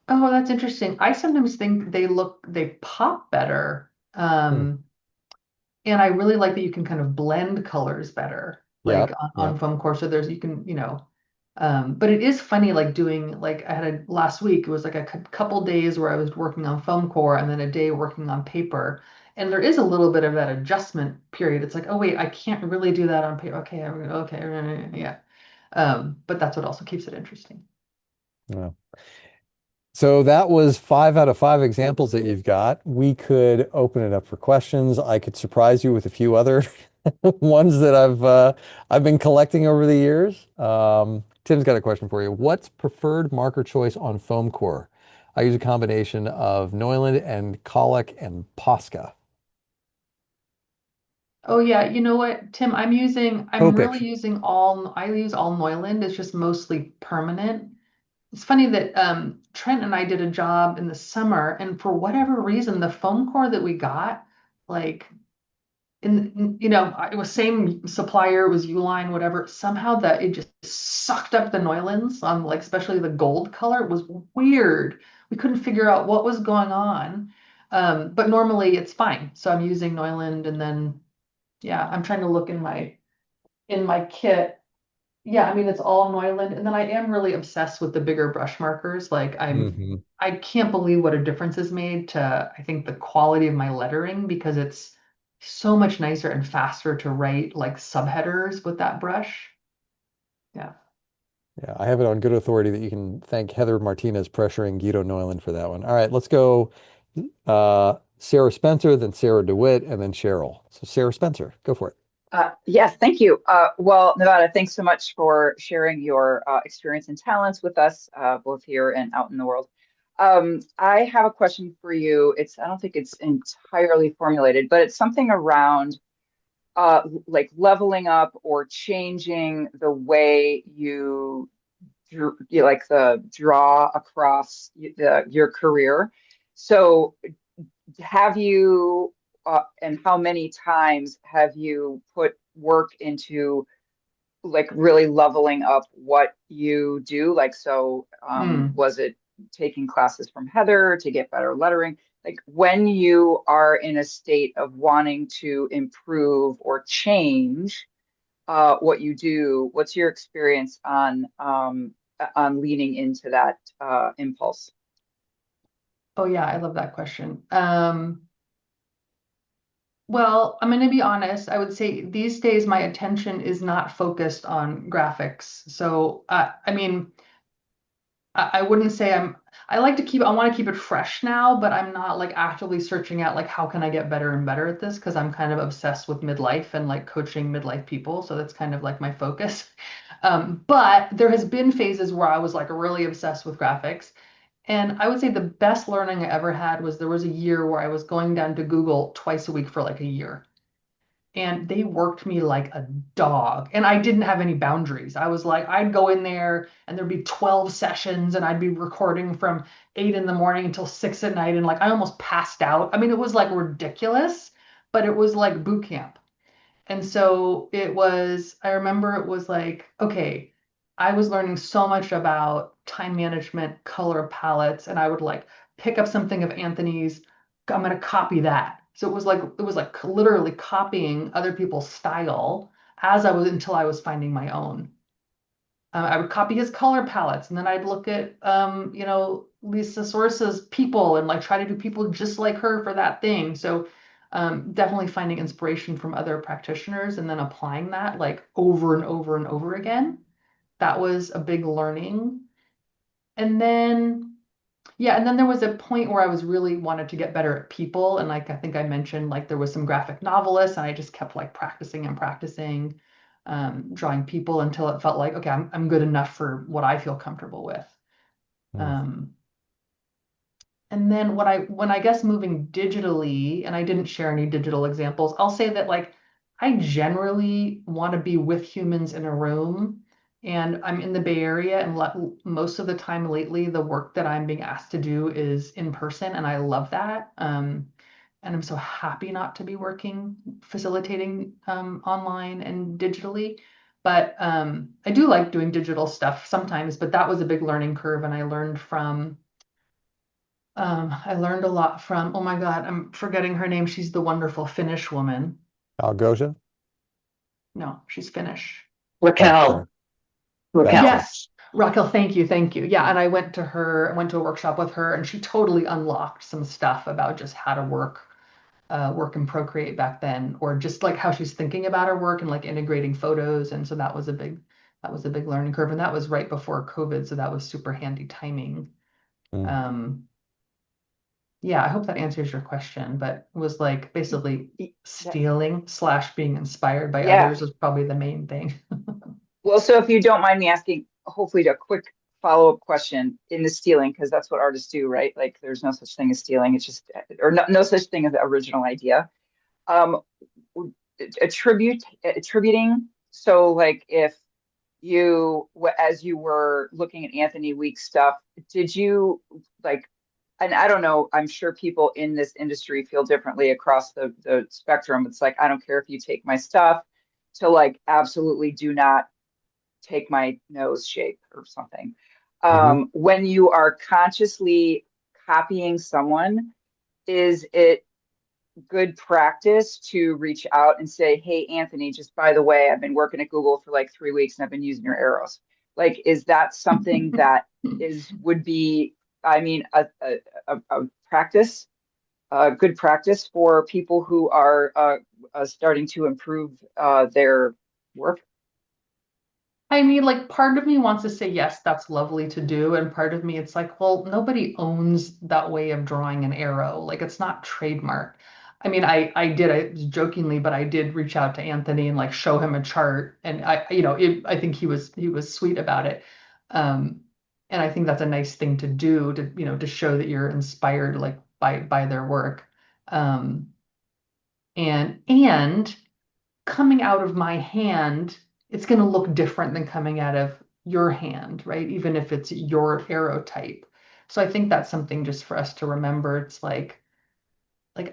Oh, that's interesting. I sometimes think they pop better. Hmm. And I really like that you can kind of blend colors better, like Yep. on Yep. foam core. So there's you can, but it is funny like doing like I had a last week, it was like a couple days where I was working on foam core and then a day working on paper. And there is a little bit of that adjustment period. It's like, oh wait, I can't really do that on paper. Okay, okay, yeah. But that's what also keeps it interesting. Yeah. So that was 5 out of 5 examples that you've got. We could open it up for questions. I could surprise you with a few other ones that I've been collecting over the years. Tim's got a question for you. What's preferred marker choice on foam core? I use a combination of Neuland and Colic and Posca. Oh yeah, you know what, Tim, I'm really Copic. using I use all Neuland. It's just mostly permanent. It's funny that Trent and I did a job in the summer, and for whatever reason, the foam core that we got, like it was same supplier, it was Uline, whatever. Somehow that it just sucked up the Neulands on like especially the gold color. It was weird. We couldn't figure out what was going on. But normally it's fine. So I'm using Neuland, and then yeah, I'm trying to look in my kit. Yeah, I mean it's all Neuland, and then I am really obsessed with the bigger brush markers. Like Hmm. I can't believe what a difference is made to I think the quality of my lettering because it's so much nicer and faster to write like subheaders with that brush. Yeah. Yeah, I have it on good authority that you can thank Heather Martinez pressuring Guido Neuland for that one. All right, let's go Sarah Spencer, then Sarah DeWitt, and then Cheryl. So Sarah Spencer, go for it. Yes, thank you. Well, Nevada, thanks so much for sharing your experience and talents with us, both here and out in the world. I have a question for you. I don't think it's entirely formulated, but it's something around like leveling up or changing the way you like the draw across your career. So have you, and how many times have you put work into like really leveling up what you do? Like, so Mm. was it taking classes from Heather to get better lettering? Like, when you are in a state of wanting to improve or change what you do, what's your experience on leaning into that impulse? Oh yeah, I love that question. Well, I'm going to be honest. I would say these days my attention is not focused on graphics. So, I mean, I wouldn't say I like to keep, I want to keep it fresh now, but I'm not like actively searching out like how can I get better and better at this because I'm kind of obsessed with midlife and like coaching midlife people. So that's kind of like my focus. But there has been phases where I was like really obsessed with graphics. And I would say the best learning I ever had was there was a year where I was going down to Google twice a week for like a year and they worked me like a dog. And I didn't have any boundaries. I was like, I'd go in there and there'd be 12 sessions and I'd be recording from 8 in the morning until 6 at night. And like I almost passed out. I mean, it was like ridiculous, but it was like boot camp. And so it was, I remember it was like, okay, I was learning so much about time management, color palettes, and I would like pick up something of Anthony's, I'm going to copy that. So it was like literally copying other people's style as I was until I was finding my own. I would copy his color palettes and then I'd look at Lisa Source's people and like try to do people just like her for that thing. So definitely finding inspiration from other practitioners and then applying that like over and over and over again. That was a big learning. And then yeah, and then there was a point where I was really wanted to get better at people. And like I think I mentioned, like there was some graphic novelists, and I just kept like practicing and practicing, drawing people until it felt like, okay, I'm good enough for what I feel comfortable with. Mm. Um, and then when I guess moving digitally, and I didn't share any digital examples, I'll say that like I generally want to be with humans in a room. And I'm in the Bay Area, and most of the time lately, the work that I'm being asked to do is in person, and I love that. And I'm so happy not to be working, facilitating online and digitally. But I do like doing digital stuff sometimes, but that was a big learning curve, and I learned a lot from, oh my God, I'm forgetting her name. She's the wonderful Finnish woman. Algosia? No, she's Finnish. Oh, sorry. Raquel, Raquel. Benson. Yes, Raquel, thank you, thank you. Yeah, and I went to her, I went to a workshop with her, and she totally unlocked some stuff about just how to work in Procreate back then, or just like how she's thinking about her work and like integrating photos. And so that was a big learning curve, and that was right before COVID, so that was super handy timing. Mm. Um, Yeah, I hope that answers your question, but it was like basically Yeah. stealing slash being inspired by Yeah. others was probably the main thing. Well, so if you don't mind me asking, hopefully a quick follow-up question in the stealing, because that's what artists do, right? Like there's no such thing as stealing. It's just, or no such thing as the original idea. Um, attributing. So like if as you were looking at Anthony Week's stuff, did you like, and I don't know, I'm sure people in this industry feel differently across the spectrum. It's like, I don't care if you take my stuff to like absolutely do not take my nose shape or something. Hmm. When you are consciously copying someone, is it good practice to reach out and say, hey, Anthony, just by the way, I've been working at Google for like 3 weeks and I've been using your arrows. Like, is that something that would be, I mean, a practice, a good practice for people who are starting to improve their work? I mean, like part of me wants to say, yes, that's lovely to do. And part of me, it's like, well, nobody owns that way of drawing an arrow. Like it's not trademark. I mean, I was jokingly, but I did reach out to Anthony and like show him a chart. And I think he was sweet about it. Um, and I think that's a nice thing to do to show that you're inspired like by their work. Um, and coming out of my hand, it's going to look different than coming out of your hand, right? Even if it's your arrow type. So I think that's something just for us to remember. It's like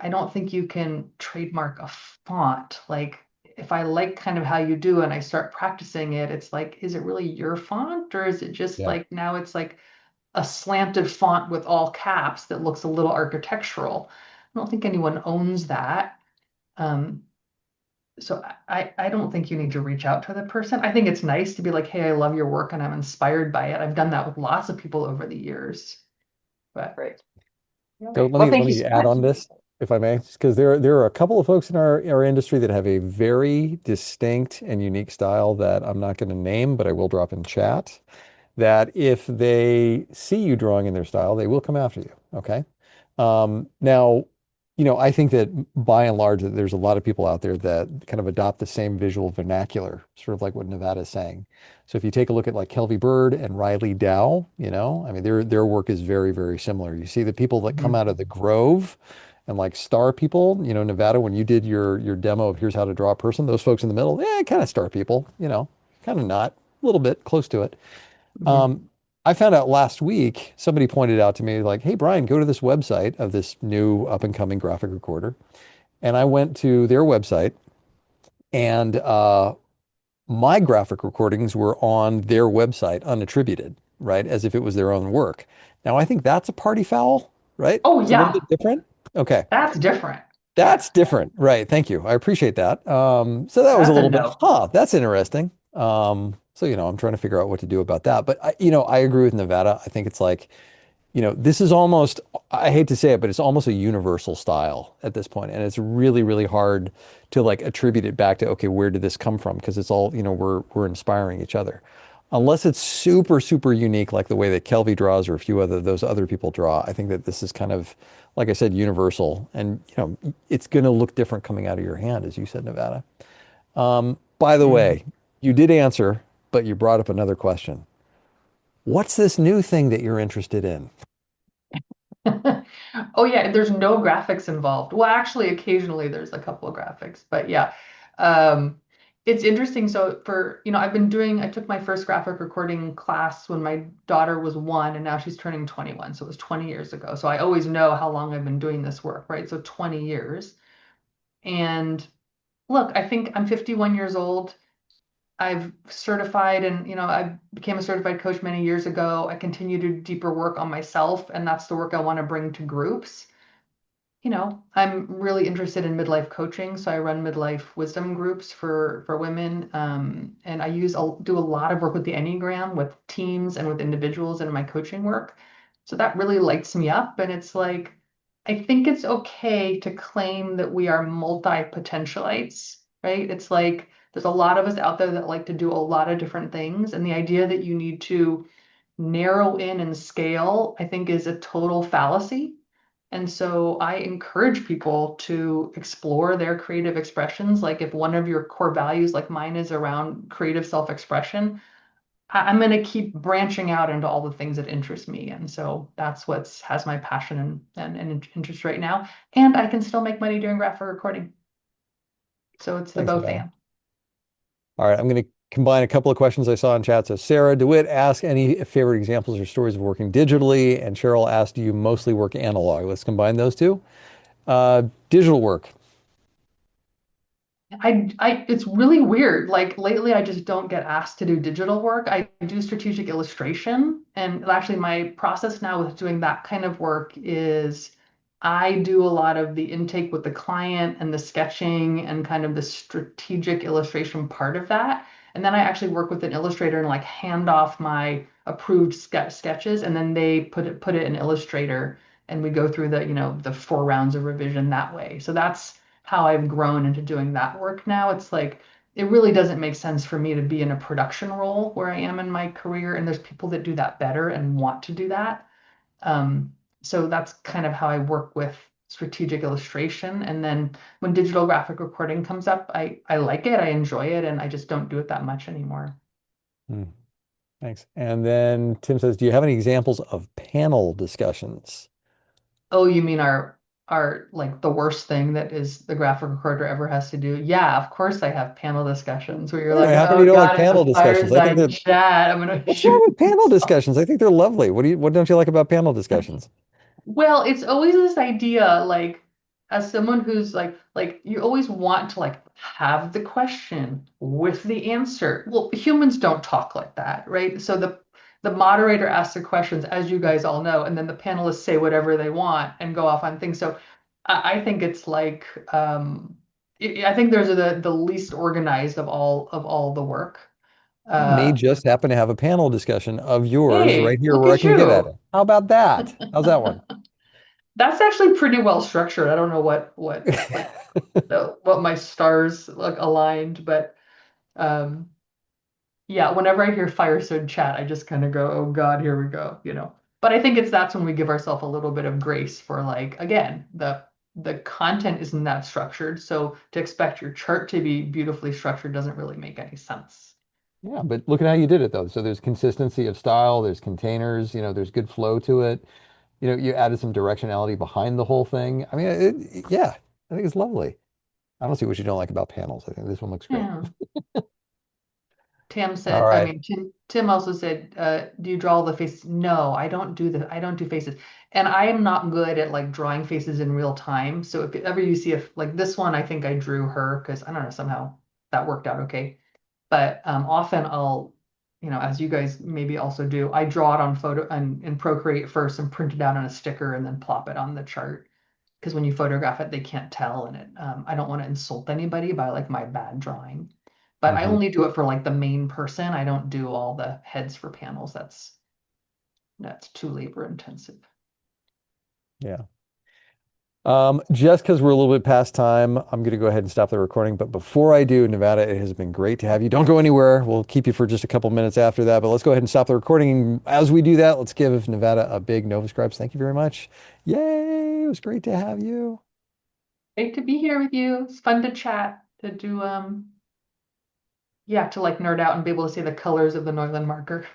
I don't think you can trademark a font. Like if I like kind of how you do and I start practicing it, it's like, is it really your font or is it just Yeah. like now it's like a slanted font with all caps that looks a little architectural? I don't think anyone owns that. Um, so I don't think you need to reach out to the person. I think it's nice to be like, hey, I love your work and I'm inspired by it. I've done that with lots of people over the years. But Great. All So right. Well, let thank you me so add much. on this, if I may, because there are a couple of folks in our industry that have a very distinct and unique style that I'm not going to name, but I will drop in chat. That if they see you drawing in their style, they will come after you. Okay. Now, I think that by and large, that there's a lot of people out there that kind of adopt the same visual vernacular, sort of like what Nevada is saying. So if you take a look at like Kelvy Bird and Riley Dow, I mean, their work is very, very similar. You see the people that come mhm, out of the Grove and like star people, Nevada, when you did your demo of here's how to draw a person, those folks in the middle, yeah, kind of star people, kind of not, a little bit close to it. mhm. Um, I found out last week, somebody pointed out to me, like, hey, Brian, go to this website of this new up and coming graphic recorder. And I went to their website, and my graphic recordings were on their website, unattributed, right? As if it was their own work. Now, I think that's a party foul, right? Oh It's a little yeah, bit different. Okay. that's different. Yeah, That's different. Right. Thank you. I appreciate that. So that was a that's a little bit, no. that's interesting. So, I'm trying to figure out what to do about that. But I agree with Nevada. I think it's like, this is almost, I hate to say it, but it's almost a universal style at this point. And it's really, really hard to like attribute it back to, okay, where did this come from? Because it's all, we're inspiring each other. Unless it's super, super unique, like the way that Kelvy draws or a few those other people draw. I think that this is kind of, like I said, universal. And, it's going to look different coming out of your hand, as you said, Nevada. By the Mm. way, you did answer, but you brought up another question. What's this new thing that you're interested in? Oh yeah, there's no graphics involved. Well, actually, occasionally there's a couple of graphics, but yeah. Um, it's interesting. So I took my first graphic recording class when my daughter was 1 and now she's turning 21. So it was 20 years ago. So I always know how long I've been doing this work, right? So 20 years. And look, I think I'm 51 years old. I've certified and I became a certified coach many years ago. I continue to do deeper work on myself, and that's the work I want to bring to groups. I'm really interested in midlife coaching, so I run midlife wisdom groups for women, and do a lot of work with the Enneagram, with teams and with individuals in my coaching work. So that really lights me up, and it's like I think it's okay to claim that we are multi-potentialites, right? It's like there's a lot of us out there that like to do a lot of different things, and the idea that you need to narrow in and scale, I think, is a total fallacy. And so I encourage people to explore their creative expressions. Like if one of your core values, like mine is around creative self-expression, I'm going to keep branching out into all the things that interest me. And so that's what has my passion and interest right now. And I can still make money doing graphic recording. So it's the Thanks, both Nevada. and. All right, I'm going to combine a couple of questions I saw in chat. So Sarah DeWitt asked any favorite examples or stories of working digitally, and Cheryl asked, do you mostly work analog? Let's combine those two. Digital work. It's really weird. Like lately, I just don't get asked to do digital work. I do strategic illustration. And actually, my process now with doing that kind of work is I do a lot of the intake with the client and the sketching and kind of the strategic illustration part of that. And then I actually work with an illustrator and like hand off my approved sketches, and then they put it in Illustrator, and we go through the 4 rounds of revision that way. So that's how I've grown into doing that work now. It's like it really doesn't make sense for me to be in a production role where I am in my career, and there's people that do that better and want to do that. Um, so that's kind of how I work with strategic illustration. And then when digital graphic recording comes up, I like it, I enjoy it, and I just don't do it that much anymore. Hmm, thanks. And then Tim says, do you have any examples of panel discussions? Oh, you mean our like the worst thing that is the graphic recorder ever has to do? Yeah, of course I have panel discussions where you're Yeah, like, how come you oh don't like God, it's panel a discussions? I think fireside that chat. I'm gonna what's wrong shoot with panel myself. discussions? I think they're lovely. What don't you like about panel discussions? Well, it's always this idea, like, as someone who's like you always want to like have the question with the answer. Well, humans don't talk like that, right? So the moderator asks the questions, as you guys all know, and then the panelists say whatever they want and go off on things. So I think it's like I think there's the least organized of all the work. I may Uh, just happen to have a panel discussion of yours right hey, here look where I at can get at you. it. How about that? How's that one? That's actually pretty well structured. I don't know what like what my stars like aligned, but um yeah, whenever I hear fireside chat, I just kind of go, oh God, here we go, you know. But I think that's when we give ourselves a little bit of grace for like again, the content isn't that structured. So to expect your chart to be beautifully structured doesn't really make any sense. Yeah, but look at how you did it though. So there's consistency of style, there's containers, there's good flow to it. You added some directionality behind the whole thing. I mean, yeah, I think it's lovely. I don't see what you don't like about panels. I think this one looks great. Yeah. Tim All said, I right. mean, Tim also said, do you draw all the faces? No, I don't do faces. And I am not good at like drawing faces in real time. So if ever you see if like this one, I think I drew her because I don't know, somehow that worked out okay. But often I'll, as you guys maybe also do, I draw it on photo and in Procreate first and print it out on a sticker and then plop it on the chart. Because when you photograph it, they can't tell, and I don't want to insult anybody by like my bad drawing. But I Hmm. only do it for like the main person. I don't do all the heads for panels. That's too labor intensive. Yeah. Just because we're a little bit past time, I'm going to go ahead and stop the recording. But before I do, Nevada, it has been great to have you. Don't go anywhere. We'll keep you for just a couple minutes after that. But let's go ahead and stop the recording. As we do that, let's give Nevada a big Nova Scribes. Thank you very much. Yay! It was great to have you. Great to be here with you. It's fun to chat, to do yeah, to like nerd out and be able to see the colors of the Northern marker.